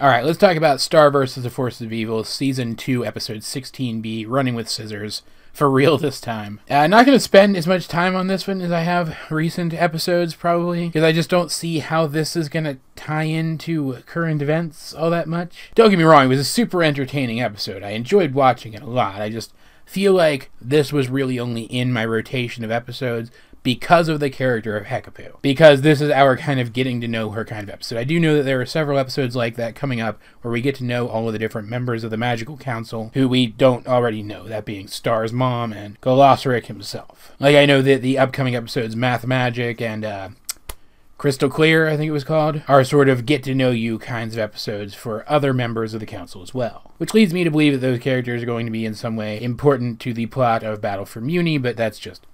Alright, let's talk about Star vs. the Forces of Evil, Season 2, Episode 16B, Running with Scissors. For real this time. I'm not going to spend as much time on this one as I have recent episodes, probably, because I just don't see how this is going to tie into current events all that much. Don't get me wrong, it was a super entertaining episode. I enjoyed watching it a lot. I just feel like this was really only in my rotation of episodes because of the character of Hekapoo. Because this is our kind of getting to know her kind of episode. I do know that there are several episodes like that coming up where we get to know all of the different members of the Magical Council who we don't already know, that being Star's mom and Golosric himself. Like, I know that the upcoming episodes Math Magic and Crystal Clear, I think it was called, are sort of get-to-know-you kinds of episodes for other members of the Council as well. Which leads me to believe that those characters are going to be in some way important to the plot of Battle for Muni, but that's just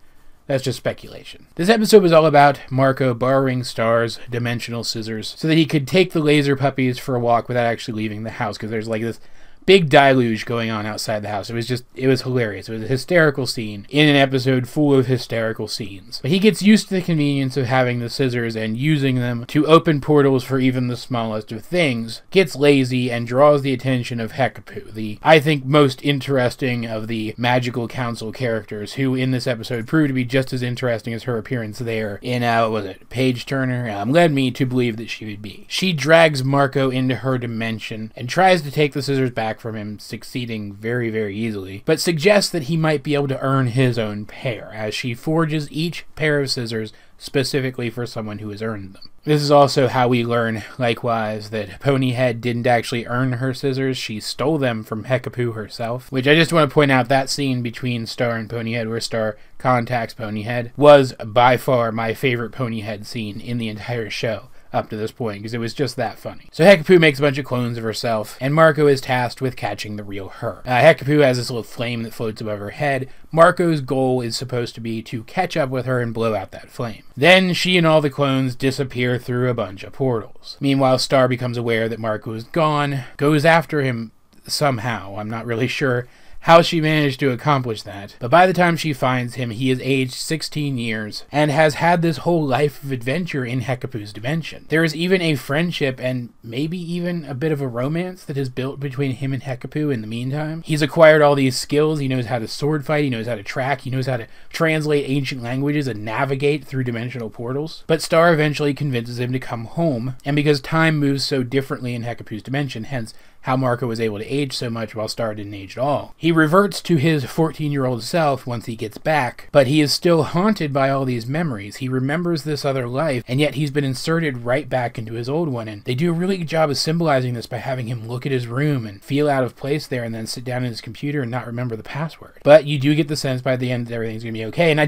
speculation. This episode was all about Marco borrowing Star's dimensional scissors so that he could take the laser puppies for a walk without actually leaving the house, because there's like this big deluge going on outside the house. It was hilarious. It was a hysterical scene in an episode full of hysterical scenes. But he gets used to the convenience of having the scissors and using them to open portals for even the smallest of things, gets lazy, and draws the attention of Hekapoo, the, I think, most interesting of the Magical Council characters, who in this episode proved to be just as interesting as her appearance there in, what was it, Page Turner, led me to believe that she would be. She drags Marco into her dimension and tries to take the scissors back from him, succeeding very, very easily, but suggests that he might be able to earn his own pair, as she forges each pair of scissors specifically for someone who has earned them. This is also how we learn, likewise, that Ponyhead didn't actually earn her scissors. She stole them from Hekapoo herself, which I just want to point out, that scene between Star and Ponyhead where Star contacts Ponyhead was by far my favorite Ponyhead scene in the entire show up to this point, because it was just that funny. So Hekapoo makes a bunch of clones of herself, and Marco is tasked with catching the real her. Hekapoo has this little flame that floats above her head. Marco's goal is supposed to be to catch up with her and blow out that flame. Then she and all the clones disappear through a bunch of portals. Meanwhile, Star becomes aware that Marco is gone, goes after him somehow. I'm not really sure how she managed to accomplish that, but by the time she finds him, he is aged 16 years and has had this whole life of adventure in Hekapoo's dimension. There is even a friendship and maybe even a bit of a romance that is built between him and Hekapoo in the meantime. He's acquired all these skills. He knows how to sword fight, he knows how to track, he knows how to translate ancient languages and navigate through dimensional portals. But Star eventually convinces him to come home, and because time moves so differently in Hekapoo's dimension, hence how Marco was able to age so much while Star didn't age at all, he reverts to his 14-year-old self once he gets back, but he is still haunted by all these memories. He remembers this other life, and yet he's been inserted right back into his old one, and they do a really good job of symbolizing this by having him look at his room and feel out of place there and then sit down at his computer and not remember the password. But you do get the sense by the end that everything's gonna be okay, and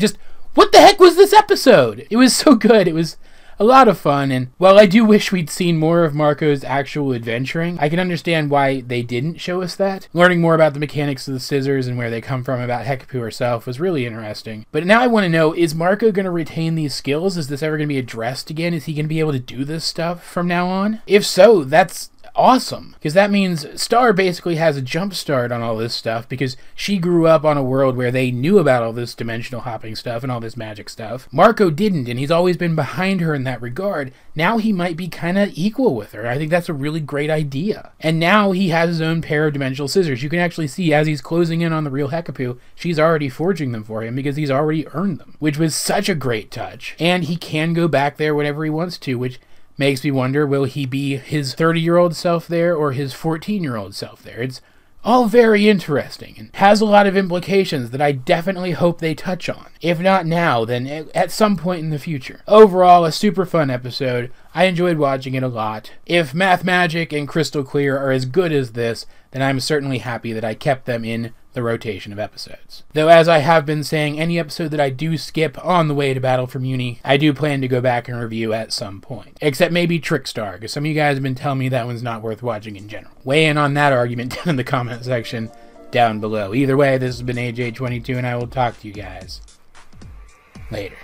what the heck was this episode? It was so good. It was a lot of fun, and while I do wish we'd seen more of Marco's actual adventuring, I can understand why they didn't show us that. Learning more about the mechanics of the scissors and where they come from about Hekapoo herself was really interesting. But now I want to know, is Marco going to retain these skills? Is this ever going to be addressed again? Is he going to be able to do this stuff from now on? If so, that's awesome, because that means Star basically has a jump start on all this stuff, because she grew up on a world where they knew about all this dimensional hopping stuff and all this magic stuff. Marco didn't, and he's always been behind her in that regard. Now he might be kind of equal with her. I think that's a really great idea. And now he has his own pair of dimensional scissors. You can actually see as he's closing in on the real Hekapoo, she's already forging them for him because he's already earned them, which was such a great touch. And he can go back there whenever he wants to, which makes me wonder, will he be his 30-year-old self there or his 14-year-old self there? It's all very interesting and has a lot of implications that I definitely hope they touch on. If not now, then at some point in the future. Overall, a super fun episode. I enjoyed watching it a lot. If Math Magic and Crystal Clear are as good as this, then I'm certainly happy that I kept them in the rotation of episodes. Though, as I have been saying, any episode that I do skip on the way to Battle for Muni, I do plan to go back and review at some point. Except maybe Trickstar, because some of you guys have been telling me that one's not worth watching in general. Weigh in on that argument down in the comment section down below. Either way, this has been AJ22, and I will talk to you guys later.